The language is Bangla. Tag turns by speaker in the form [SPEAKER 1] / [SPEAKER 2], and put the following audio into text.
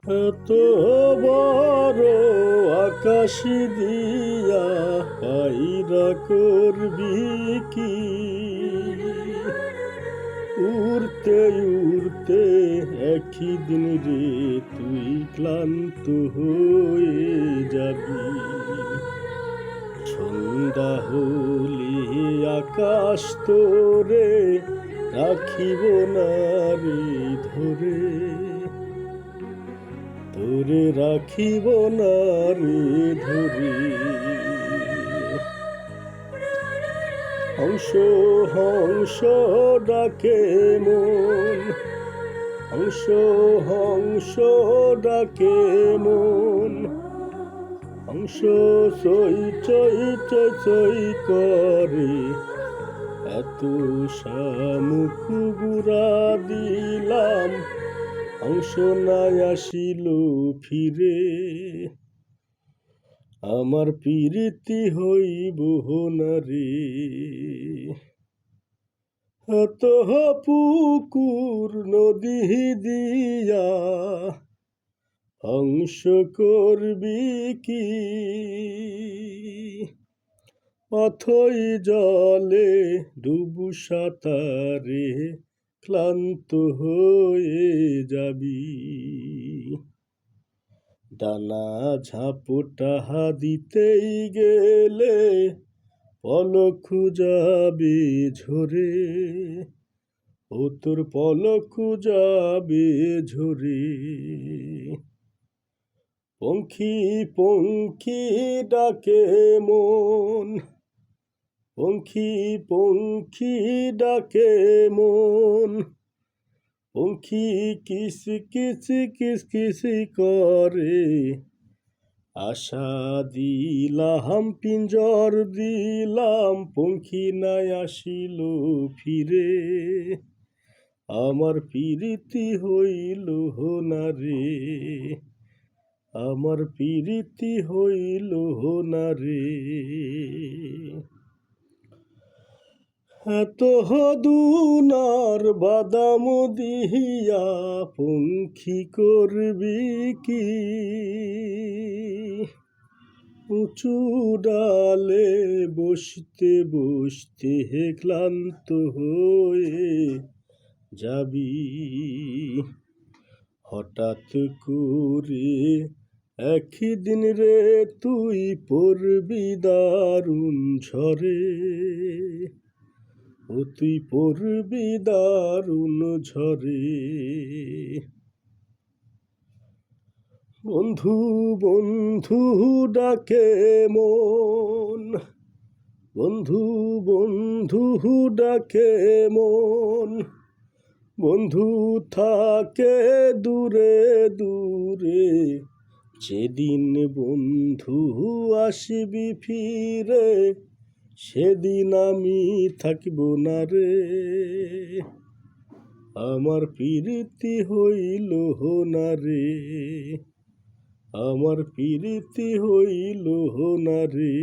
[SPEAKER 1] এত বড় আকাশ দিয়া পায়রা করবি কি? উড়তে উড়তে একই দিন রে তুই ক্লান্ত হয়ে যাবি। সন্ধ্যা হলে আকাশ তোরে রাখিব না রে ধরে, তোরে রাখিব না রে ধরে। হংস হংস ডাকে মন, হংস হংস ডাকে মন, হংস চই চই চই চই করে। এত শামুক গুড়া দিলাম, হংস নাই আসিল ফিরে। আমার প্রীতি হইব না রে। এত পুকুর নদী দিয়া হংস করবি কি? অথই জলে ডুবু সাঁতারে ক্লান্ত হয়ে যাবি। ডানা ঝাপটা দিতেই গেলে পলক যাবে ঝরে, ও তোর পলক যাবে ঝরে। পঙ্খী পঙ্খী ডাকে মন, পঙ্খী পঙ্খী ডাকে মন, পঙ্খী কিস কিস কিস কিস করে। আশা দিলাম পিঞ্জর দিলাম, পঙ্খী নাই আসিল ফিরে। আমার প্রীতি হইল না রে, আমার প্রীতি হইল না রে। এত দুনার বাদাম দিহিয়া পঙ্খী করবি কি? উঁচু ডালে বসতে বসতে ক্লান্ত হয়ে যাবি। হঠাৎ করে একদিন রে তুই পড়বি দারুণ ঝড়ে, ও তুই পড়বি দারুণ ঝড়ে। বন্ধু বন্ধু ডাকে মন, বন্ধু বন্ধু ডাকে মন, বন্ধু থাকে দূরে দূরে। যেদিন বন্ধু আসবি ফিরে, সেদিন আমি থাকিব না রে। আমার প্রীতি হইল না রে, আমার প্রীতি হইল না রে।